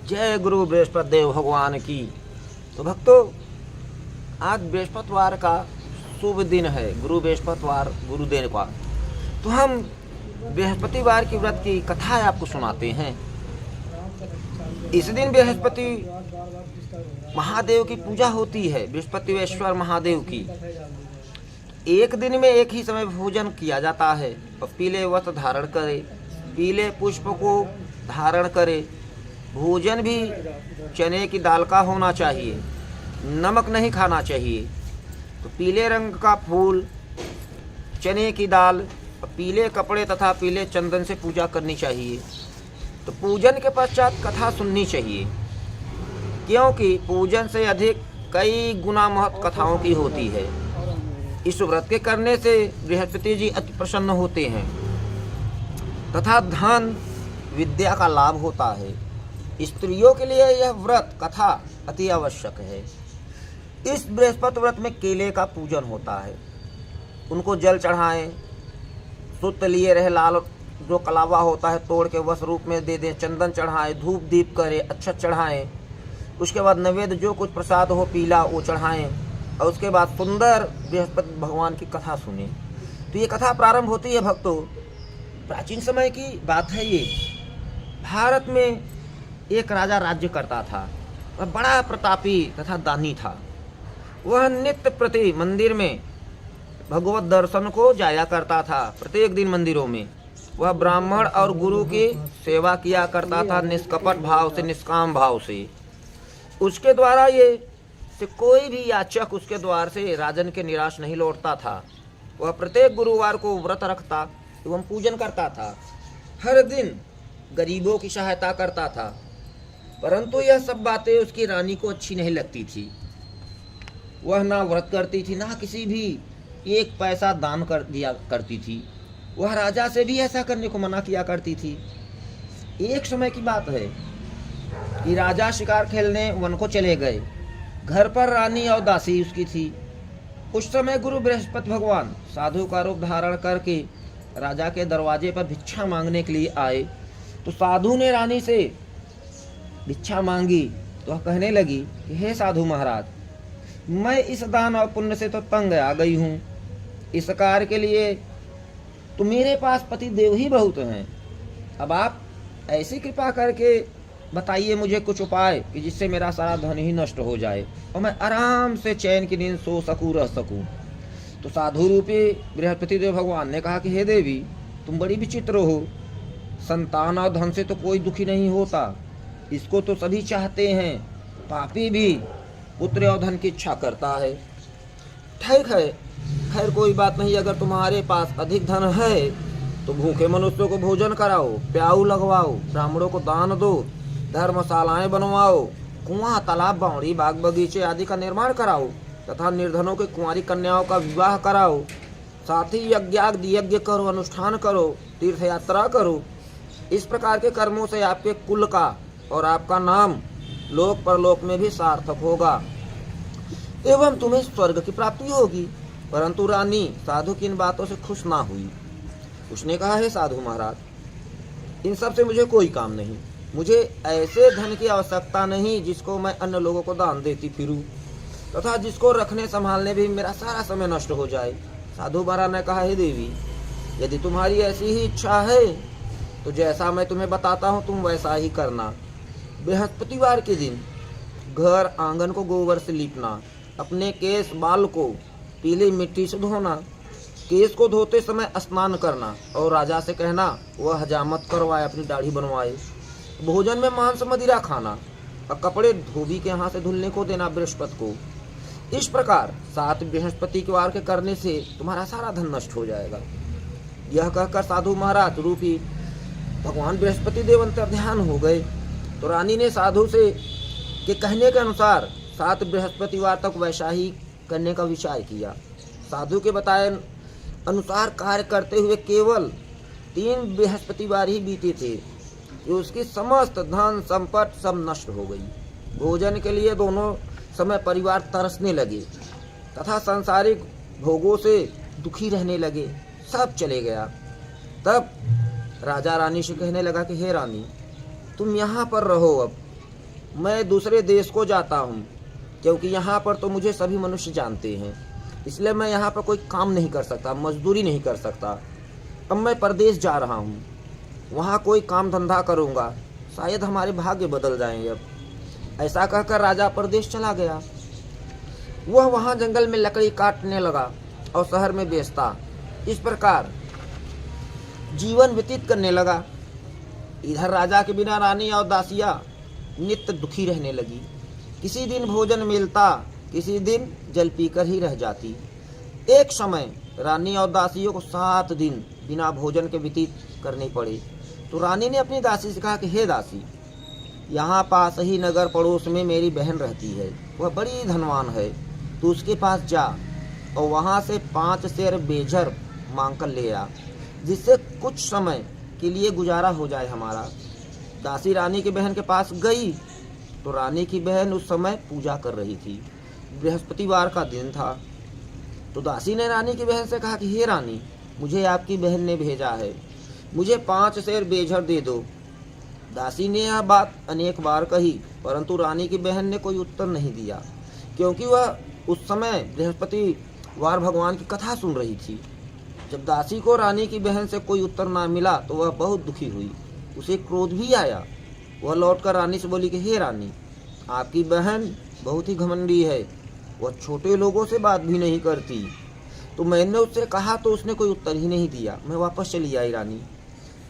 जय गुरु बृहस्पति देव भगवान की। तो भक्तों, आज बृहस्पतिवार का शुभ दिन है, गुरु बृहस्पतिवार गुरुदेव का। तो हम बृहस्पतिवार की व्रत की कथा आपको सुनाते हैं। इस दिन बृहस्पति महादेव की पूजा होती है, बृहस्पतिवेश्वर महादेव की। एक दिन में एक ही समय भोजन किया जाता है और पीले वस्त्र धारण करे, पीले पुष्प को धारण करे। भोजन भी चने की दाल का होना चाहिए, नमक नहीं खाना चाहिए। तो पीले रंग का फूल, चने की दाल, पीले कपड़े तथा पीले चंदन से पूजा करनी चाहिए। तो पूजन के पश्चात कथा सुननी चाहिए, क्योंकि पूजन से अधिक कई गुना महत्व कथाओं की होती है। इस व्रत के करने से बृहस्पति जी अति प्रसन्न होते हैं तथा धन विद्या का लाभ होता है। स्त्रियों के लिए यह व्रत कथा अति आवश्यक है। इस बृहस्पति व्रत में केले का पूजन होता है, उनको जल चढ़ाएं, शुद्ध लिए रहे लाल जो कलावा होता है तोड़ के वस्त्र रूप में दे दें, चंदन चढ़ाएं, धूप दीप करें, अक्षत चढ़ाएं। उसके बाद नैवेद्य जो कुछ प्रसाद हो पीला वो चढ़ाएं और उसके बाद सुंदर बृहस्पति भगवान की कथा सुने। तो ये कथा प्रारंभ होती है भक्तों, प्राचीन समय की बात है ये। भारत में एक राजा राज्य करता था, वह बड़ा प्रतापी तथा दानी था। वह नित्य प्रति मंदिर में भगवत दर्शन को जाया करता था। प्रत्येक दिन मंदिरों में वह ब्राह्मण और गुरु की सेवा किया करता था, निष्कपट भाव से, निष्काम भाव से। उसके द्वारा ये से कोई भी याचक उसके द्वार से राजन के निराश नहीं लौटता था। वह प्रत्येक गुरुवार को व्रत रखता एवं पूजन करता था। हर दिन गरीबों की सहायता करता था, परंतु यह सब बातें उसकी रानी को अच्छी नहीं लगती थी। वह ना व्रत करती थी, ना किसी भी एक पैसा दान कर दिया करती थी। वह राजा से भी ऐसा करने को मना किया करती थी। एक समय की बात है कि राजा शिकार खेलने वन को चले गए। घर पर रानी और दासी उसकी थी। उस समय गुरु बृहस्पति भगवान साधु का रूप धारण करके राजा के दरवाजे पर भिक्षा मांगने के लिए आए। तो साधु ने रानी से भिक्षा मांगी तो वह कहने लगी कि हे साधु महाराज, मैं इस दान और पुण्य से तो तंग आ गई हूँ। इस कार्य के लिए तो मेरे पास पति देव ही बहुत हैं। अब आप ऐसी कृपा करके बताइए मुझे कुछ उपाय कि जिससे मेरा सारा धन ही नष्ट हो जाए और मैं आराम से चैन की नींद सो सकूं, रह सकूं। तो साधु रूपी बृहस्पति देव भगवान ने कहा कि हे देवी, तुम बड़ी विचित्र हो। संतान और धन से तो कोई दुखी नहीं होता, इसको तो सभी चाहते हैं। पापी भी पुत्र और धन की इच्छा करता है। ठीक है, खैर कोई बात नहीं। अगर तुम्हारे पास अधिक धन है तो भूखे मनुष्यों को भोजन कराओ, प्याऊ लगवाओ, ब्राह्मणों को दान दो, धर्मशालाएं बनवाओ, कुआं, तालाब, बावड़ी, बाग बगीचे आदि का निर्माण कराओ तथा निर्धनों के कुंवारी कन्याओं का विवाह कराओ। साथ ही यज्ञ करो, अनुष्ठान करो, तीर्थ यात्रा करो। इस प्रकार के कर्मों से आपके कुल का और आपका नाम लोक परलोक में भी सार्थक होगा एवं तुम्हें स्वर्ग की प्राप्ति होगी। परंतु रानी साधु की इन बातों से खुश ना हुई। उसने कहा, हे साधु महाराज, इन सब से मुझे कोई काम नहीं। मुझे ऐसे धन की आवश्यकता नहीं जिसको मैं अन्य लोगों को दान देती फिरूं तथा जिसको रखने संभालने भी मेरा सारा समय नष्ट हो जाए। साधु महाराज ने कहा, हे देवी, यदि तुम्हारी ऐसी ही इच्छा है तो जैसा मैं तुम्हें बताता हूँ तुम वैसा ही करना। बृहस्पतिवार के दिन घर आंगन को गोबर से लीपना, अपने केस बाल को पीली मिट्टी से धोना, केस को धोते समय स्नान करना और राजा से कहना वह हजामत करवाए, अपनी दाढ़ी बनवाए। भोजन में मांस मदिरा खाना और कपड़े धोबी के यहाँ से धुलने को देना बृहस्पति को। इस प्रकार 7 बृहस्पति के वार के करने से तुम्हारा सारा धन नष्ट हो जाएगा। यह कहकर साधु महाराज रूपी भगवान बृहस्पति देव अंतर्ध्यान हो गए। तो रानी ने साधु से के कहने के अनुसार 7 बृहस्पतिवार तक वैसा ही करने का विचार किया। साधु के बताए अनुसार कार्य करते हुए केवल 3 बृहस्पतिवार ही बीते थे कि उसकी समस्त धन संपत्ति सब नष्ट हो गई। भोजन के लिए दोनों समय परिवार तरसने लगे तथा सांसारिक भोगों से दुखी रहने लगे। सब चले गया। तब राजा रानी से कहने लगा कि हे रानी, तुम यहाँ पर रहो अब मैं दूसरे देश को जाता हूँ, क्योंकि यहाँ पर तो मुझे सभी मनुष्य जानते हैं, इसलिए मैं यहाँ पर कोई काम नहीं कर सकता, मजदूरी नहीं कर सकता। अब मैं परदेश जा रहा हूँ, वहाँ कोई काम धंधा करूँगा, शायद हमारे भाग्य बदल जाएंगे। अब ऐसा कहकर राजा परदेश चला गया। वह वहाँ जंगल में लकड़ी काटने लगा और शहर में बेचता। इस प्रकार जीवन व्यतीत करने लगा। इधर राजा के बिना रानी और दासियां नित्य दुखी रहने लगी। किसी दिन भोजन मिलता, किसी दिन जल पीकर ही रह जाती। एक समय रानी और दासियों को 7 दिन बिना भोजन के व्यतीत करने पड़े। तो रानी ने अपनी दासी से कहा कि हे दासी, यहाँ पास ही नगर पड़ोस में मेरी बहन रहती है, वह बड़ी धनवान है, तो उसके पास जा और वहाँ से 5 सेर बेझर मांग कर ले आ, जिससे कुछ समय के लिए गुजारा हो जाए हमारा। दासी रानी की बहन के पास गई तो रानी की बहन उस समय पूजा कर रही थी। बृहस्पतिवार का दिन था। तो दासी ने रानी की बहन से कहा कि हे रानी, मुझे आपकी बहन ने भेजा है, मुझे 5 सेर बेझर दे दो। दासी ने यह बात अनेक बार कही, परंतु रानी की बहन ने कोई उत्तर नहीं दिया, क्योंकि वह उस समय बृहस्पतिवार भगवान की कथा सुन रही थी। जब दासी को रानी की बहन से कोई उत्तर ना मिला तो वह बहुत दुखी हुई, उसे क्रोध भी आया। वह लौटकर रानी से बोली कि हे रानी, आपकी बहन बहुत ही घमंडी है, वह छोटे लोगों से बात भी नहीं करती। तो मैंने उससे कहा तो उसने कोई उत्तर ही नहीं दिया, मैं वापस चली आई रानी।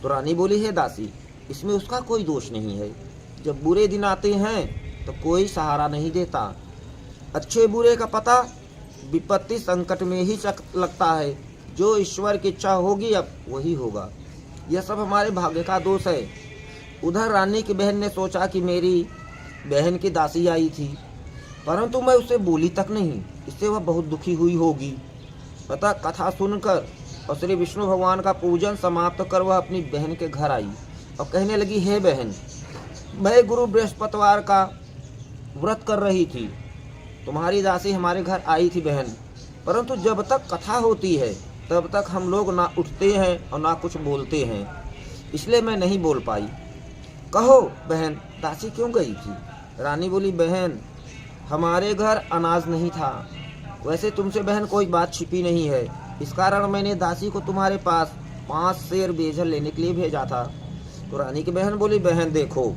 तो रानी बोली, हे दासी, इसमें उसका कोई दोष नहीं है। जब बुरे दिन आते हैं तो कोई सहारा नहीं देता। अच्छे बुरे का पता विपत्ति संकट में ही लगता है। जो ईश्वर की इच्छा होगी अब वही होगा। यह सब हमारे भाग्य का दोष है। उधर रानी की बहन ने सोचा कि मेरी बहन की दासी आई थी, परंतु मैं उसे बोली तक नहीं, इससे वह बहुत दुखी हुई होगी। अतः कथा सुनकर और श्री विष्णु भगवान का पूजन समाप्त कर वह अपनी बहन के घर आई और कहने लगी, हे बहन, मैं गुरु बृहस्पतिवार का व्रत कर रही थी, तुम्हारी दासी हमारे घर आई थी बहन, परंतु जब तक कथा होती है तब तक हम लोग ना उठते हैं और ना कुछ बोलते हैं, इसलिए मैं नहीं बोल पाई। कहो बहन, दासी क्यों गई थी? रानी बोली, बहन, हमारे घर अनाज नहीं था। वैसे तुमसे बहन कोई बात छिपी नहीं है, इस कारण मैंने दासी को तुम्हारे पास 5 सेर बेझर लेने के लिए भेजा था। तो रानी की बहन बोली, बहन देखो,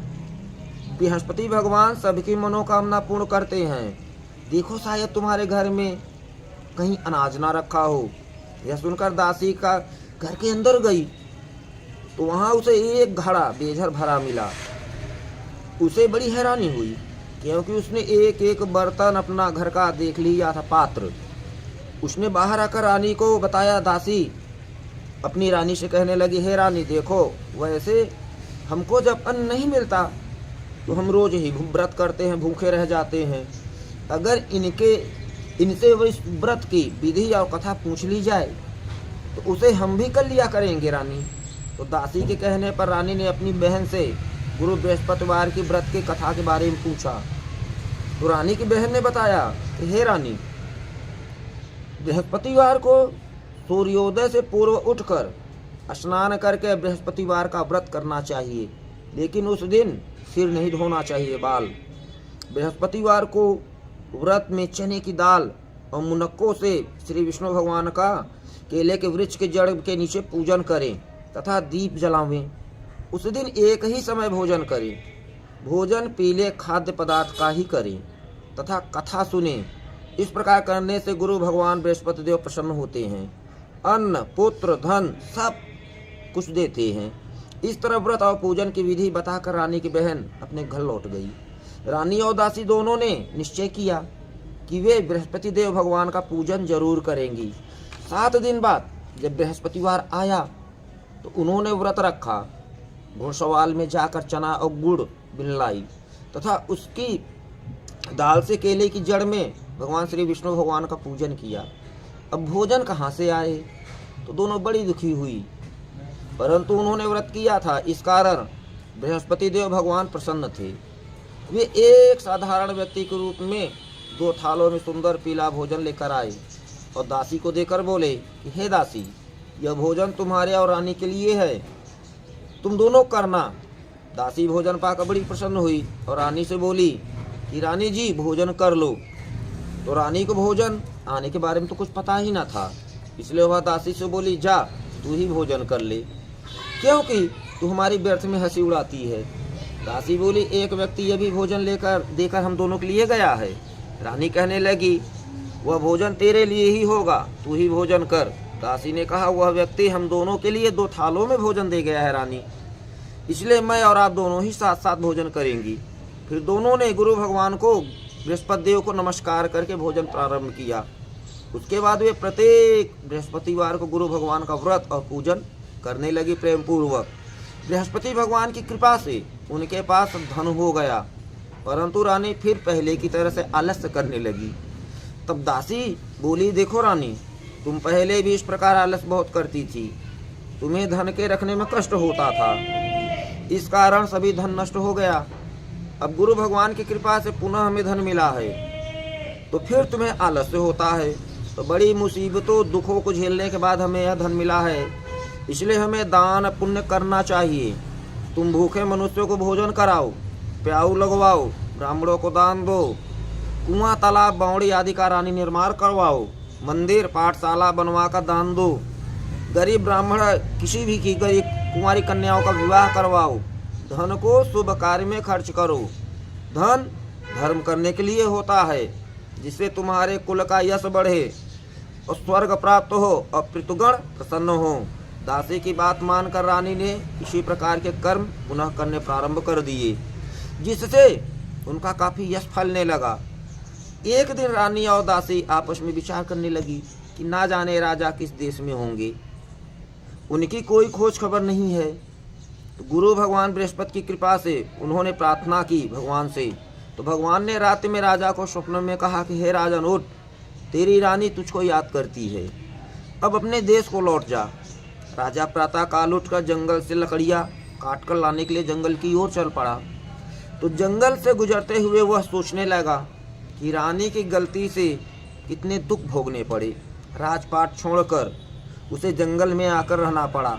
बृहस्पति भगवान सबकी मनोकामना पूर्ण करते हैं, देखो शायद तुम्हारे घर में कहीं अनाज ना रखा हो। यह सुनकर दासी का घर के अंदर गई तो वहाँ उसे एक घड़ा बेझर भरा मिला। उसे बड़ी हैरानी हुई, क्योंकि उसने एक एक बर्तन अपना घर का देख लिया था, पात्र। उसने बाहर आकर रानी को बताया। दासी अपनी रानी से कहने लगी, हे रानी देखो, वैसे हमको जब अन्न नहीं मिलता तो हम रोज ही व्रत करते हैं, भूखे रह जाते हैं। अगर इनसे इस व्रत की विधि और कथा पूछ ली जाए तो उसे हम भी कर लिया करेंगे रानी। तो दासी के कहने पर रानी ने अपनी बहन से गुरु बृहस्पतिवार की व्रत की कथा के बारे में पूछा। तो रानी की बहन ने बताया कि हे रानी, बृहस्पतिवार को सूर्योदय से पूर्व उठकर स्नान करके बृहस्पतिवार का व्रत करना चाहिए, लेकिन उस दिन सिर नहीं धोना चाहिए, बाल। बृहस्पतिवार को व्रत में चने की दाल और मुनक्कों से श्री विष्णु भगवान का केले के वृक्ष के जड़ के नीचे पूजन करें तथा दीप जलावें। उस दिन एक ही समय भोजन करें। भोजन पीले खाद्य पदार्थ का ही करें तथा कथा सुनें। इस प्रकार करने से गुरु भगवान बृहस्पति देव प्रसन्न होते हैं, अन्न पुत्र धन सब कुछ देते हैं। इस तरह व्रत और पूजन की विधि बताकर रानी की बहन अपने घर लौट गई। रानी और दासी दोनों ने निश्चय किया कि वे बृहस्पति देव भगवान का पूजन जरूर करेंगी। 7 दिन बाद जब बृहस्पतिवार आया तो उन्होंने व्रत रखा। घोड़सवाल में जाकर चना और गुड़ बिन लाई तथा उसकी दाल से केले की जड़ में भगवान श्री विष्णु भगवान का पूजन किया। अब भोजन कहाँ से आए? तो दोनों बड़ी दुखी हुई, परंतु उन्होंने व्रत किया था, इस कारण बृहस्पति देव भगवान प्रसन्न थे। वे एक साधारण व्यक्ति के रूप में 2 थालों में सुंदर पीला भोजन लेकर आए और दासी को देकर बोले कि हे दासी, यह भोजन तुम्हारे और रानी के लिए है, तुम दोनों करना। दासी भोजन पाकर बड़ी प्रसन्न हुई और रानी से बोली कि रानी जी भोजन कर लो। तो रानी को भोजन आने के बारे में तो कुछ पता ही ना था, इसलिए वह दासी से बोली जा तू ही भोजन कर ले, क्योंकि तू हमारी व्यर्थ में हंसी उड़ाती है। दासी बोली एक व्यक्ति यह भी भोजन देकर हम दोनों के लिए गया है। रानी कहने लगी वह भोजन तेरे लिए ही होगा, तू ही भोजन कर। दासी ने कहा वह व्यक्ति हम दोनों के लिए 2 थालों में भोजन दे गया है रानी, इसलिए मैं और आप दोनों ही साथ साथ भोजन करेंगी। फिर दोनों ने गुरु भगवान को बृहस्पति देव को नमस्कार करके भोजन प्रारंभ किया। उसके बाद वे प्रत्येक बृहस्पतिवार को गुरु भगवान का व्रत और पूजन करने लगी प्रेम पूर्वक। बृहस्पति भगवान की कृपा से उनके पास धन हो गया, परंतु रानी फिर पहले की तरह से आलस्य करने लगी। तब दासी बोली देखो रानी, तुम पहले भी इस प्रकार आलस्य बहुत करती थी, तुम्हें धन के रखने में कष्ट होता था, इस कारण सभी धन नष्ट हो गया। अब गुरु भगवान की कृपा से पुनः हमें धन मिला है, तो फिर तुम्हें आलस्य होता है। तो बड़ी मुसीबतों दुखों को झेलने के बाद हमें यह धन मिला है, इसलिए हमें दान पुण्य करना चाहिए। तुम भूखे मनुष्यों को भोजन कराओ, प्याऊ लगवाओ, ब्राह्मणों को दान दो, कुआं तालाब बावड़ी आदि का रानी निर्माण करवाओ, मंदिर पाठशाला बनवा कर दान दो, गरीब ब्राह्मण किसी भी की गरीब कुंवारी कन्याओं का विवाह करवाओ, धन को शुभ कार्य में खर्च करो। धन धर्म करने के लिए होता है, जिससे तुम्हारे कुल का यश बढ़े और स्वर्ग प्राप्त हो और पितृगण प्रसन्न हो। दासी की बात मानकर रानी ने इसी प्रकार के कर्म पुनः करने प्रारंभ कर दिए, जिससे उनका काफी यश फलने लगा। एक दिन रानी और दासी आपस में विचार करने लगी कि ना जाने राजा किस देश में होंगे, उनकी कोई खोज खबर नहीं है। तो गुरु भगवान बृहस्पति की कृपा से उन्होंने प्रार्थना की भगवान से। तो भगवान ने रात में राजा को स्वप्न में कहा कि हे राजन उठ, तेरी रानी तुझको याद करती है, अब अपने देश को लौट जा। राजा प्रातः काल उठकर जंगल से लकड़ियाँ काट कर लाने के लिए जंगल की ओर चल पड़ा। तो जंगल से गुजरते हुए वह सोचने लगा कि रानी की गलती से कितने दुख भोगने पड़े। राजपाट छोड़कर उसे जंगल में आकर रहना पड़ा,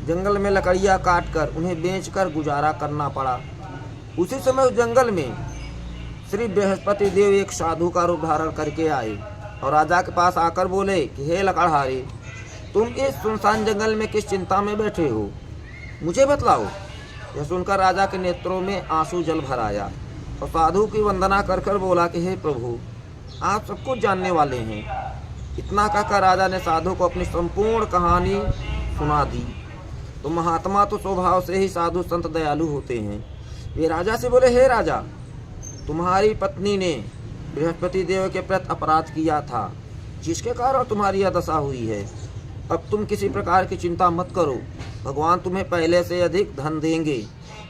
जंगल में लकड़ियाँ काट कर उन्हें बेचकर गुजारा करना पड़ा। उसी समय उस जंगल में श्री बृहस्पति देव एक साधु का रूप धारण करके आए और राजा के पास आकर बोले कि हे लकड़हारे, तुम इस सुनसान जंगल में किस चिंता में बैठे हो, मुझे बतलाओ। यह सुनकर राजा के नेत्रों में आंसू जल भर आया और साधु की वंदना कर कर बोला कि हे प्रभु, आप सब कुछ जानने वाले हैं। इतना कहकर राजा ने साधु को अपनी संपूर्ण कहानी सुना दी। तो महात्मा तो स्वभाव से ही साधु संत दयालु होते हैं। वे राजा से बोले हे राजा, तुम्हारी पत्नी ने बृहस्पति देव के प्रति अपराध किया था, जिसके कारण तुम्हारी यह दशा हुई है। अब तुम किसी प्रकार की चिंता मत करो, भगवान तुम्हें पहले से अधिक धन देंगे।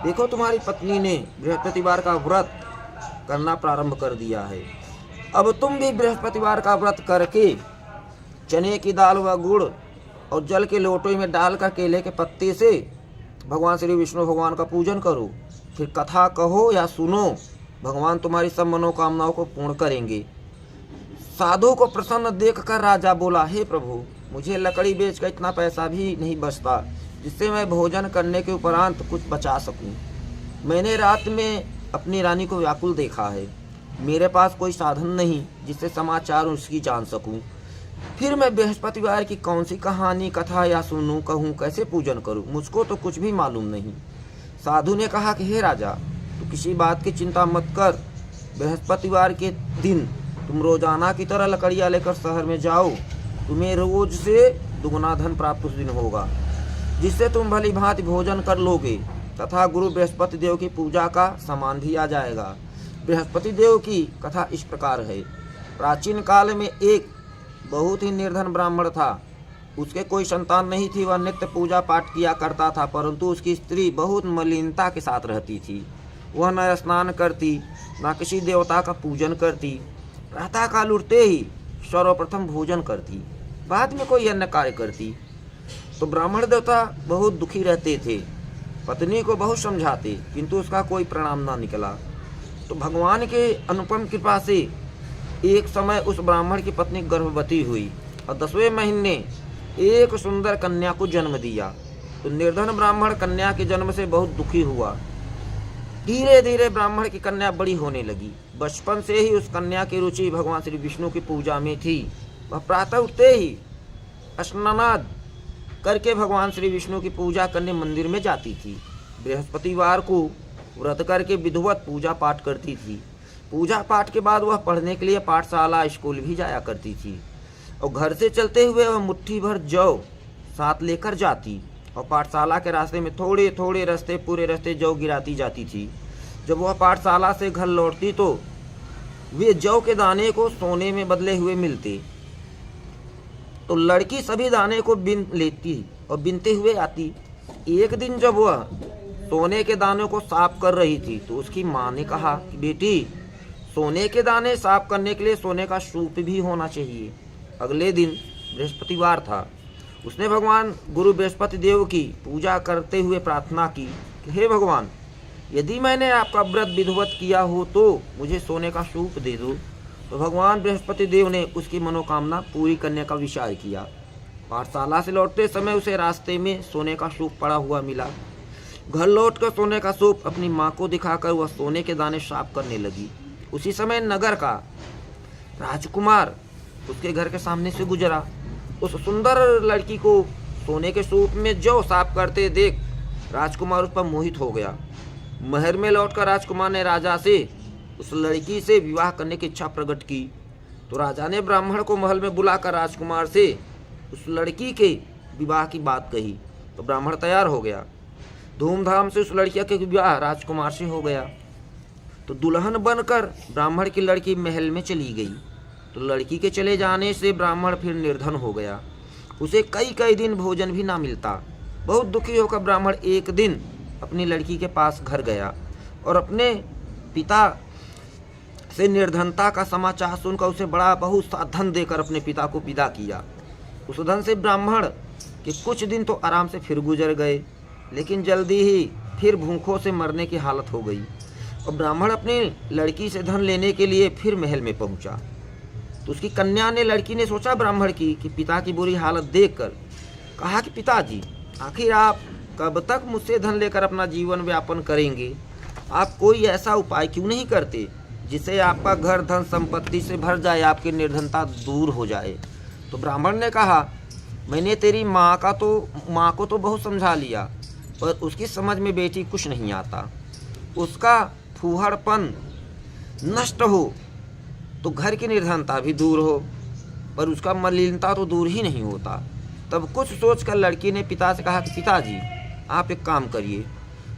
देखो तुम्हारी पत्नी ने बृहस्पतिवार का व्रत करना प्रारंभ कर दिया है, अब तुम भी बृहस्पतिवार का व्रत करके चने की दाल व गुड़ और जल के लोटे में डालकर केले के पत्ते से भगवान श्री विष्णु भगवान का पूजन करो, फिर कथा कहो या सुनो, भगवान तुम्हारी सब मनोकामनाओं को पूर्ण करेंगे। साधु को प्रसन्न देखकर राजा बोला हे प्रभु, मुझे लकड़ी बेचकर इतना पैसा भी नहीं बचता जिससे मैं भोजन करने के उपरांत कुछ बचा सकूं। मैंने रात में अपनी रानी को व्याकुल देखा है, मेरे पास कोई साधन नहीं जिससे समाचार उसकी जान सकूं। फिर मैं बृहस्पतिवार की कौन सी कहानी कथा या सुनूं, कहूं, कैसे पूजन करूं, मुझको तो कुछ भी मालूम नहीं। साधु ने कहा कि हे राजा, तो किसी बात की चिंता मत कर, बृहस्पतिवार के दिन तुम रोजाना की तरह लकड़ियाँ लेकर शहर में जाओ, तुम्हें रोज से दुगुना धन प्राप्त उस दिन होगा, जिससे तुम भली भांति भोजन कर लोगे तथा गुरु बृहस्पति देव की पूजा का सामान भी आ जाएगा। बृहस्पति देव की कथा इस प्रकार है। प्राचीन काल में एक बहुत ही निर्धन ब्राह्मण था, उसके कोई संतान नहीं थी। वह नित्य पूजा पाठ किया करता था, परंतु उसकी स्त्री बहुत मलिनता के साथ रहती थी। वह न स्नान करती, न किसी देवता का पूजन करती, प्रातः काल उठते ही सर्वप्रथम भोजन करती, बाद में कोई अन्य कार्य करती। तो ब्राह्मण देवता बहुत दुखी रहते थे, पत्नी को बहुत समझाते, किंतु उसका कोई परिणाम न निकला। तो भगवान के अनुपम कृपा से एक समय उस ब्राह्मण की पत्नी गर्भवती हुई और 10वें महीने एक सुंदर कन्या को जन्म दिया। तो निर्धन ब्राह्मण कन्या के जन्म से बहुत दुखी हुआ, धीरे धीरे ब्राह्मण की कन्या बड़ी होने लगी। बचपन से ही उस कन्या की रुचि भगवान श्री विष्णु की पूजा में थी। वह प्रातः उठते ही स्नानाद करके भगवान श्री विष्णु की पूजा करने मंदिर में जाती थी। बृहस्पतिवार को व्रत करके विधिवत पूजा पाठ करती थी। पूजा पाठ के बाद वह पढ़ने के लिए पाठशाला स्कूल भी जाया करती थी और घर से चलते हुए वह मुट्ठी भर जौ साथ लेकर जाती और पाठशाला के रास्ते में थोड़े थोड़े रास्ते पूरे रास्ते जौ गिराती जाती थी। जब वह पाठशाला से घर लौटती तो वे जौ के दाने को सोने में बदले हुए मिलते, तो लड़की सभी दाने को बिन लेती और बिनते हुए आती। एक दिन जब वह सोने के दानों को साफ कर रही थी तो उसकी माँ ने कहा कि बेटी, सोने के दाने साफ करने के लिए सोने का सूप भी होना चाहिए। अगले दिन बृहस्पतिवार था। उसने भगवान गुरु बृहस्पति देव की पूजा करते हुए प्रार्थना की कि हे भगवान, यदि मैंने आपका व्रत विधिवत किया हो तो मुझे सोने का सूप दे दो। तो भगवान बृहस्पति देव ने उसकी मनोकामना पूरी करने का विचार किया। पाठशाला से लौटते समय उसे रास्ते में सोने का सूप पड़ा हुआ मिला। घर लौटकर सोने का सूप अपनी माँ को दिखाकर वह सोने के दाने साफ करने लगी। उसी समय नगर का राजकुमार उसके घर के सामने से गुजरा। उस सुंदर लड़की को सोने के सूप में जौ साफ करते देख राजकुमार उस पर मोहित हो गया। महल में लौटकर राजकुमार ने राजा से उस लड़की से विवाह करने की इच्छा प्रकट की। तो राजा ने ब्राह्मण को महल में बुलाकर राजकुमार से उस लड़की के विवाह की बात कही। तो ब्राह्मण तैयार हो गया। धूमधाम से उस लड़की के विवाह राजकुमार से हो गया। तो दुल्हन बनकर ब्राह्मण की लड़की महल में चली गई। तो लड़की के चले जाने से ब्राह्मण फिर निर्धन हो गया। उसे कई कई दिन भोजन भी ना मिलता। बहुत दुखी होकर ब्राह्मण एक दिन अपनी लड़की के पास घर गया और अपने पिता से निर्धनता का समाचार सुनकर उसे बड़ा बहुत सा धन देकर अपने पिता को विदा किया। उस धन से ब्राह्मण के कुछ दिन तो आराम से फिर गुजर गए, लेकिन जल्दी ही फिर भूखों से मरने की हालत हो गई और ब्राह्मण अपनी लड़की से धन लेने के लिए फिर महल में पहुंचा। तो उसकी कन्या ने लड़की ने सोचा ब्राह्मण की कि पिता की बुरी हालत देखकर कहा कि पिताजी, आखिर आप कब तक मुझसे धन लेकर अपना जीवन व्यापन करेंगे? आप कोई ऐसा उपाय क्यों नहीं करते जिससे आपका घर धन संपत्ति से भर जाए, आपकी निर्धनता दूर हो जाए? तो ब्राह्मण ने कहा, मैंने तेरी माँ को तो बहुत समझा लिया, पर उसकी समझ में बेटी कुछ नहीं आता। उसका फूहड़पन नष्ट हो तो घर की निर्धनता भी दूर हो, पर उसका मलिनता तो दूर ही नहीं होता। तब कुछ सोचकर लड़की ने पिता से कहा कि पिताजी, आप एक काम करिए,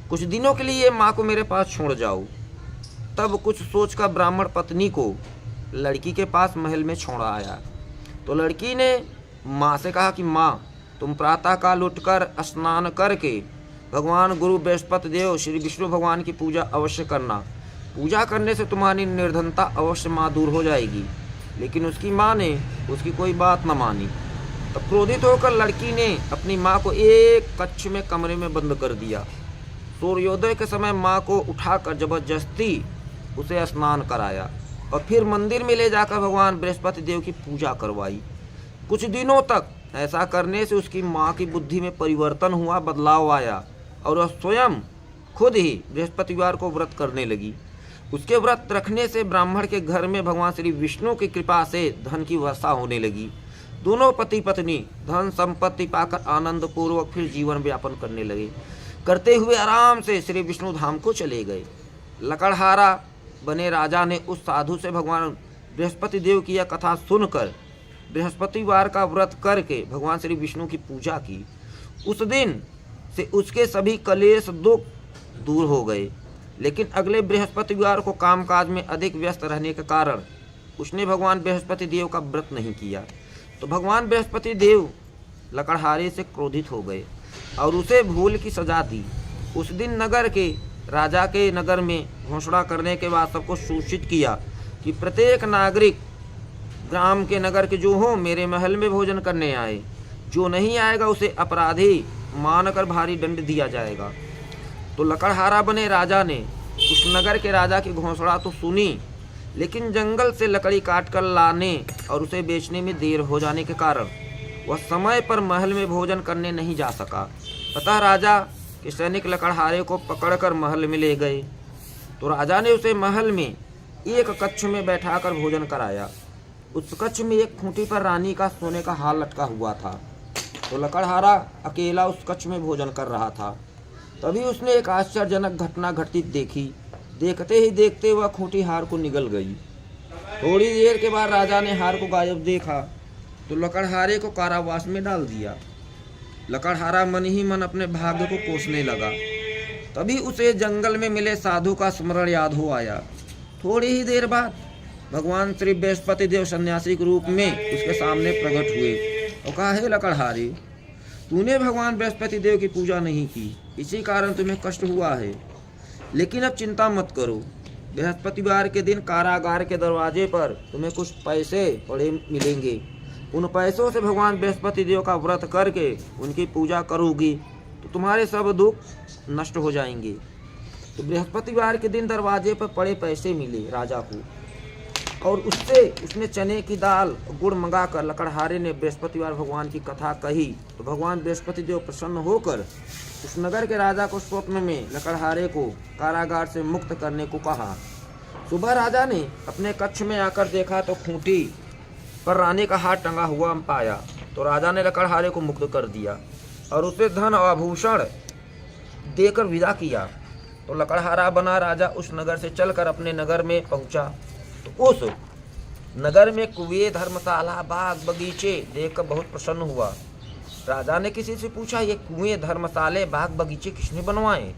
कुछ दिनों के लिए माँ को मेरे पास छोड़ जाओ। तब कुछ सोचकर ब्राह्मण पत्नी को लड़की के पास महल में छोड़ा आया। तो लड़की ने माँ से कहा कि माँ, तुम प्रातःकाल उठकर स्नान करके भगवान गुरु बृहस्पति देव श्री विष्णु भगवान की पूजा अवश्य करना। पूजा करने से तुम्हारी निर्धनता अवश्य माँ दूर हो जाएगी। लेकिन उसकी माँ ने उसकी कोई बात न मानी। तब क्रोधित होकर लड़की ने अपनी माँ को एक कक्ष में कमरे में बंद कर दिया। सूर्योदय के समय माँ को उठाकर जबरदस्ती उसे स्नान कराया और फिर मंदिर में ले जाकर भगवान बृहस्पति देव की पूजा करवाई। कुछ दिनों तक ऐसा करने से उसकी माँ की बुद्धि में परिवर्तन हुआ, बदलाव आया और वह स्वयं खुद ही बृहस्पतिवार को व्रत करने लगी। उसके व्रत रखने से ब्राह्मण के घर में भगवान श्री विष्णु की कृपा से धन की वर्षा होने लगी। दोनों पति पत्नी धन संपत्ति पाकर आनंद पूर्वक फिर जीवन व्यापन करने लगे। करते हुए आराम से श्री विष्णु धाम को चले गए। लकड़हारा बने राजा ने उस साधु से भगवान बृहस्पति देव की यह कथा सुनकर बृहस्पतिवार का व्रत करके भगवान श्री विष्णु की पूजा की। उस दिन से उसके सभी कलेश दुख दूर हो गए। लेकिन अगले बृहस्पतिवार को कामकाज में अधिक व्यस्त रहने के कारण उसने भगवान बृहस्पति देव का व्रत नहीं किया। तो भगवान बृहस्पति देव लकड़हारे से क्रोधित हो गए और उसे भूल की सजा दी। उस दिन नगर के राजा के नगर में घोषणा करने के बाद सबको सूचित किया कि प्रत्येक नागरिक ग्राम के नगर के जो हो मेरे महल में भोजन करने आए। जो नहीं आएगा उसे अपराधी मानकर भारी दंड दिया जाएगा। तो लकड़हारा बने राजा ने उस नगर के राजा की घोषणा तो सुनी, लेकिन जंगल से लकड़ी काट कर लाने और उसे बेचने में देर हो जाने के कारण वह समय पर महल में भोजन करने नहीं जा सका। अतः राजा के सैनिक लकड़हारे को पकड़कर महल में ले गए तो राजा ने उसे महल में एक कक्ष में बैठाकर भोजन कराया। उस कक्ष में एक खूंटी पर रानी का सोने का हार लटका हुआ था। तो लकड़हारा अकेला उस कक्ष में भोजन कर रहा था। तभी उसने एक आश्चर्यजनक घटना घटित देखी। देखते ही देखते वह खूंटी हार को निगल गई। थोड़ी देर के बाद राजा ने हार को गायब देखा तो लकड़हारे को कारावास में डाल दिया। लकड़हारा मन ही मन अपने भाग्य को कोसने लगा। तभी उसे जंगल में मिले साधु का स्मरण याद हो आया। थोड़ी ही देर बाद भगवान श्री बृहस्पति देव सन्यासी के रूप में उसके सामने प्रकट हुए और कहा, हे लकड़हारे, तूने भगवान बृहस्पति देव की पूजा नहीं की, इसी कारण तुम्हें कष्ट हुआ है। लेकिन अब चिंता मत करो, बृहस्पतिवार के दिन कारागार के दरवाजे पर तुम्हें कुछ पैसे पड़े मिलेंगे। उन पैसों से भगवान बृहस्पति देव का व्रत करके उनकी पूजा करोगी तो तुम्हारे सब दुख नष्ट हो जाएंगे। तो बृहस्पतिवार के दिन दरवाजे पर पड़े पैसे मिले राजा को, और उससे उसने चने की दाल और गुड़ मंगाकर लकड़हारे ने बृहस्पतिवार भगवान की कथा कही। तो भगवान बृहस्पति देव प्रसन्न होकर उस नगर के राजा को स्वप्न में लकड़हारे को कारागार से मुक्त करने को कहा। सुबह राजा ने अपने कक्ष में आकर देखा तो खूंटी पर रानी का हाथ टंगा हुआ पाया। तो राजा ने लकड़हारे को मुक्त कर दिया और उसे धन और आभूषण देकर विदा किया। तो लकड़हारा बना राजा उस नगर से चलकर अपने नगर में पहुंचा। तो उस नगर में कुएं, धर्मशाला, बाग बगीचे देखकर बहुत प्रसन्न हुआ। राजा ने किसी से पूछा, ये कुएं, धर्मशाले, बाग बगीचे किसने बनवाए?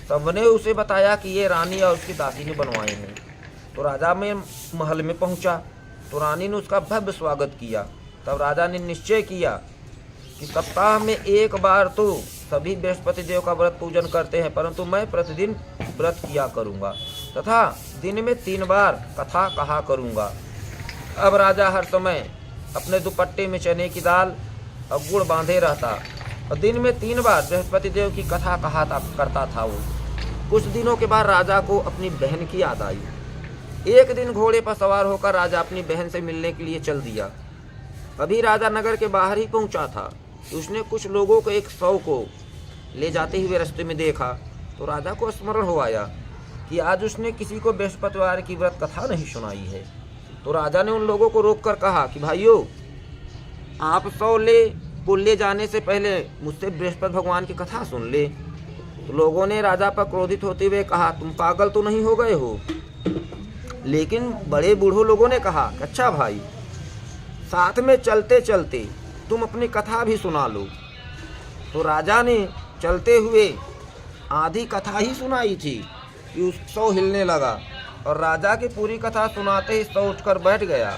सबने उसे बताया कि ये रानी और उसकी दासी ने बनवाए हैं। तो राजा में महल में पहुंचा तो रानी ने उसका भव्य स्वागत किया। तब राजा ने निश्चय किया कि सप्ताह में एक बार तो सभी बृहस्पति देव का व्रत पूजन करते हैं, परंतु मैं प्रतिदिन व्रत किया करूंगा तथा दिन में 3 बार कथा कहा करूंगा। अब राजा हर समय अपने दुपट्टे में चने की दाल और गुड़ बांधे रहता और दिन में 3 बार बृहस्पति देव की कथा कहा करता था। वो कुछ दिनों के बाद राजा को अपनी बहन की याद आई। एक दिन घोड़े पर सवार होकर राजा अपनी बहन से मिलने के लिए चल दिया। अभी राजा नगर के बाहर ही पहुंचा था तो उसने कुछ लोगों को एक शव को ले जाते हुए रास्ते में देखा। तो राजा को स्मरण हो आया कि आज उसने किसी को बृहस्पतिवार की व्रत कथा नहीं सुनाई है। तो राजा ने उन लोगों को रोककर कहा कि भाइयों, आप शव ले जाने से पहले मुझसे बृहस्पति भगवान की कथा सुन ले। तो लोगों ने राजा पर क्रोधित होते हुए कहा, तुम पागल तो नहीं हो गए हो? लेकिन बड़े बूढ़ों लोगों ने कहा, अच्छा भाई, साथ में चलते चलते तुम अपनी कथा भी सुना लो। तो राजा ने चलते हुए आधी कथा ही सुनाई थी कि उस शव हिलने लगा और राजा की पूरी कथा सुनाते ही शव उठकर बैठ गया।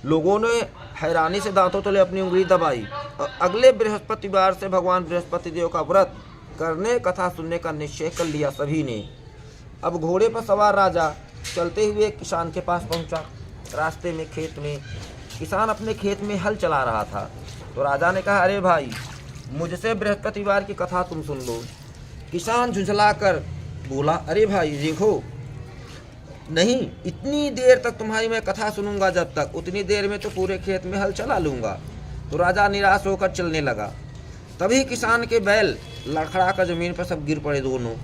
लोगों ने हैरानी से दांतों तले अपनी उंगली दबाई और अगले बृहस्पतिवार से भगवान बृहस्पति देव का व्रत करने, कथा सुनने का निश्चय कर लिया सभी ने। अब घोड़े पर सवार राजा चलते हुए किसान के पास पहुंचा। रास्ते में खेत में किसान अपने खेत में हल चला रहा था। तो राजा ने कहा, अरे भाई, मुझसे बृहस्पतिवार की कथा तुम सुन लो। किसान झुंझलाकर बोला, अरे भाई देखो, नहीं, इतनी देर तक तुम्हारी मैं कथा सुनूंगा, जब तक उतनी देर में तो पूरे खेत में हल चला लूंगा। तो राजा निराश होकर चलने लगा। तभी किसान के बैल लड़खड़ा कर जमीन पर सब गिर पड़े दोनों।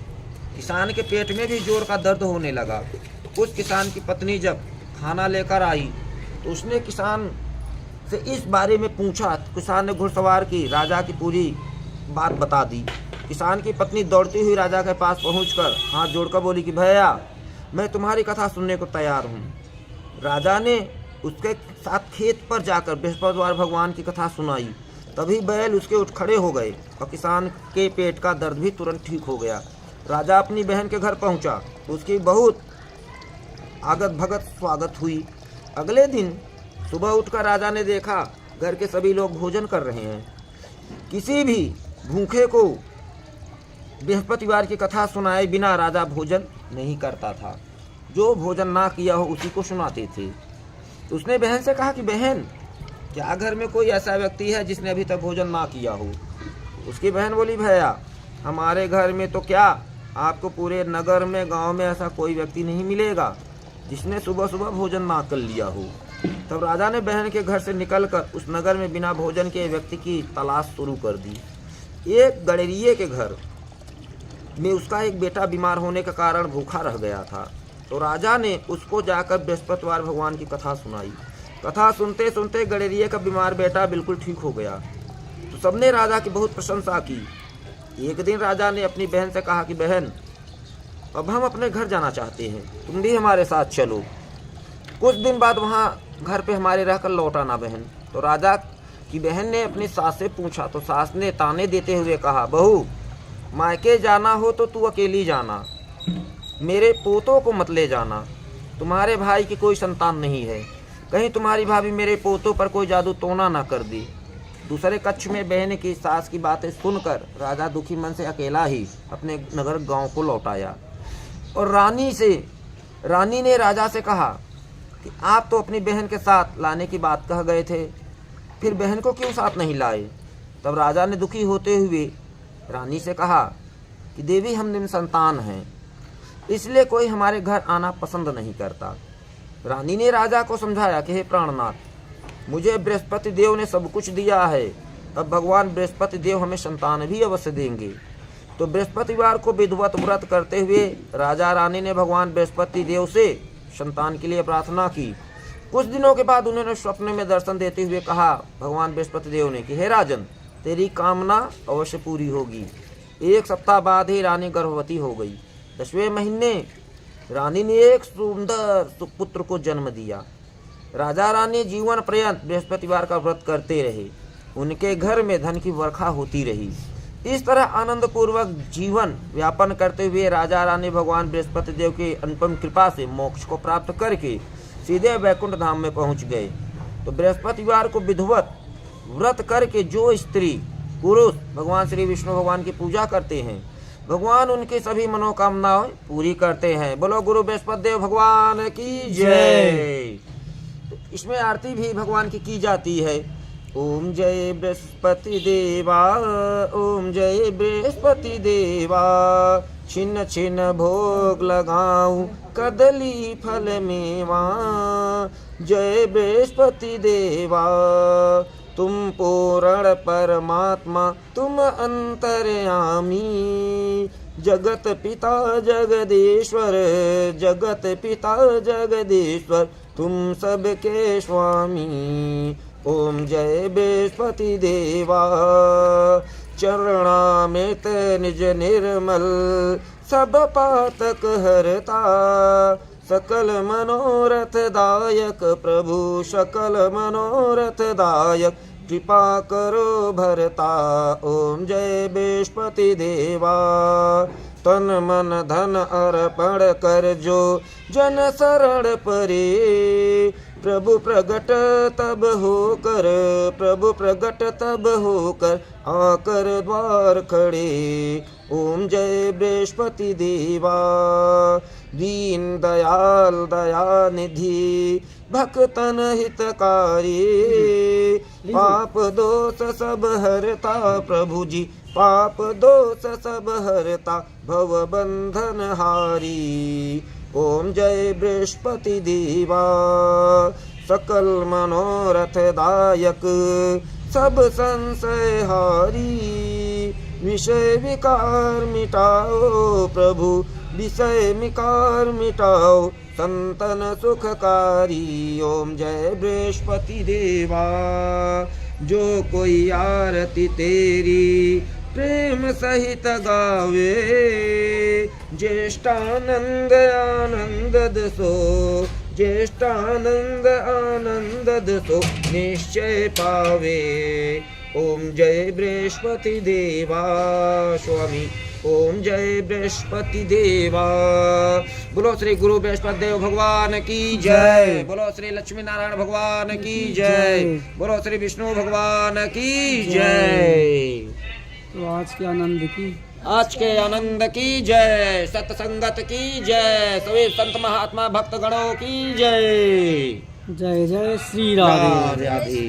किसान के पेट में भी जोर का दर्द होने लगा। उस किसान की पत्नी जब खाना लेकर आई तो उसने किसान से इस बारे में पूछा। किसान ने घुड़सवार की राजा की पूरी बात बता दी। किसान की पत्नी दौड़ती हुई राजा के पास पहुंचकर हाथ जोड़कर बोली कि भैया, मैं तुम्हारी कथा सुनने को तैयार हूँ। राजा ने उसके साथ खेत पर जाकर बृहस्पतिवार भगवान की कथा सुनाई। तभी बैल उसके उठ खड़े हो गए और किसान के पेट का दर्द भी तुरंत ठीक हो गया। राजा अपनी बहन के घर पहुंचा। उसकी बहुत आगत भगत स्वागत हुई। अगले दिन सुबह उठकर राजा ने देखा घर के सभी लोग भोजन कर रहे हैं। किसी भी भूखे को बृहस्पतिवार की कथा सुनाए बिना राजा भोजन नहीं करता था। जो भोजन ना किया हो उसी को सुनाते थे। तो उसने बहन से कहा कि बहन, क्या घर में कोई ऐसा व्यक्ति है जिसने अभी तक भोजन ना किया हो? उसकी बहन बोली, भैया, हमारे घर में तो क्या, आपको पूरे नगर में, गांव में ऐसा कोई व्यक्ति नहीं मिलेगा जिसने सुबह सुबह भोजन ना कर लिया हो। तब राजा ने बहन के घर से निकलकर उस नगर में बिना भोजन के व्यक्ति की तलाश शुरू कर दी। एक गड़ेरिये के घर में उसका एक बेटा बीमार होने के कारण भूखा रह गया था। तो राजा ने उसको जाकर बृहस्पतिवार भगवान की कथा सुनाई। कथा सुनते सुनते गडेरिया का बीमार बेटा बिल्कुल ठीक हो गया। तो सबने राजा की बहुत प्रशंसा की। एक दिन राजा ने अपनी बहन से कहा कि बहन, अब हम अपने घर जाना चाहते हैं, तुम भी हमारे साथ चलो। कुछ दिन बाद वहाँ घर पे हमारे रहकर लौट आना बहन। तो राजा की बहन ने अपनी सास से पूछा तो सास ने ताने देते हुए कहा, बहू मायके जाना हो तो तू अकेली जाना, मेरे पोतों को मत ले जाना, तुम्हारे भाई की कोई संतान नहीं है, कहीं तुम्हारी भाभी मेरे पोतों पर कोई जादू टोना ना कर दी। दूसरे कक्ष में बहन की सास की बातें सुनकर राजा दुखी मन से अकेला ही अपने नगर गांव को लौट आया। और रानी ने राजा से कहा कि आप तो अपनी बहन के साथ लाने की बात कह गए थे, फिर बहन को क्यों साथ नहीं लाए। तब राजा ने दुखी होते हुए रानी से कहा कि देवी हम निसंतान हैं, इसलिए कोई हमारे घर आना पसंद नहीं करता। रानी ने राजा को समझाया कि हे प्राणनाथ, मुझे बृहस्पति देव ने सब कुछ दिया है, अब भगवान बृहस्पति देव हमें संतान भी अवश्य देंगे। तो बृहस्पतिवार को विधिवत व्रत करते हुए राजा रानी ने भगवान बृहस्पति देव से संतान के लिए प्रार्थना की। कुछ दिनों के बाद उन्होंने स्वप्न में दर्शन देते हुए कहा भगवान बृहस्पति देव ने कि हे राजन, तेरी कामना अवश्य पूरी होगी। 1 सप्ताह बाद ही रानी गर्भवती हो गई। 10वें महीने रानी ने एक सुंदर सुपुत्र को जन्म दिया। राजा रानी जीवन पर्यंत बृहस्पतिवार का व्रत करते रहे। उनके घर में धन की वर्षा होती रही। इस तरह आनंद पूर्वक जीवन व्यापन करते हुए राजा रानी भगवान बृहस्पति देव की अनुपम कृपा से मोक्ष को प्राप्त करके सीधे वैकुंठ धाम में पहुंच गए। तो बृहस्पतिवार को विधिवत व्रत करके जो स्त्री पुरुष भगवान श्री विष्णु भगवान की पूजा करते हैं, भगवान उनकी सभी मनोकामनाएं पूरी करते हैं। बोलो गुरु बृहस्पति देव भगवान की जय। तो इसमें आरती भी भगवान की जाती है। ओम जय बृहस्पति देवा, ओम जय बृहस्पति देवा, छिन्न छिन्न भोग लगाऊं कदली फल मेवा। जय बृहस्पति देवा, तुम पूर्ण परमात्मा, तुम अंतर्यामी, जगत पिता जगदीश्वर, जगत पिता जगदीश्वर, तुम सबके स्वामी। ओम जय बृहस्पति देवा, चरणामृत निज निर्मल, सब पातक हरता, सकल मनोरथ दायक प्रभु, सकल मनोरथ दायक, कृपा करो भरता। ओम जय बृहस्पति देवा, तन मन धन अर्पण कर जो जन शरण परे, प्रभु प्रगट तब होकर, प्रभु प्रगट तब होकर, आकर द्वार खड़े। ओम जय बृहस्पति देवा, दीन दयाल दया निधि, भक्तन हितकारी, पाप दोष सब हरता प्रभु जी, पाप दोष सब हरता, भव बंधन हारी। ओम जय बृहस्पति देवा, सकल मनोरथ दायक, सब संशय हारी, विषय विकार मिटाओ प्रभु, विषय विकार मिटाओ, संतन सुखकारी। ओम जय बृहस्पति देवा, जो कोई आरती तेरी प्रेम सहित गावे, ज्येष्ठानंद आनंद दसो, ज्येष्ठानंद आनंद दसो, निश्चय पावे। ओम जय बृहस्पति देवा स्वामी, ओम जय बृहस्पति देवा। बोलो श्री गुरु बृहस्पति देव भगवान की जय, बोलो श्री लक्ष्मी नारायण भगवान की जय, बोलो श्री विष्णु भगवान की जय। तो आज के आनंद की जय, सत्संगत की जय, सभी संत महात्मा भक्त गणों की जय। जय जय श्री राधे। राधे।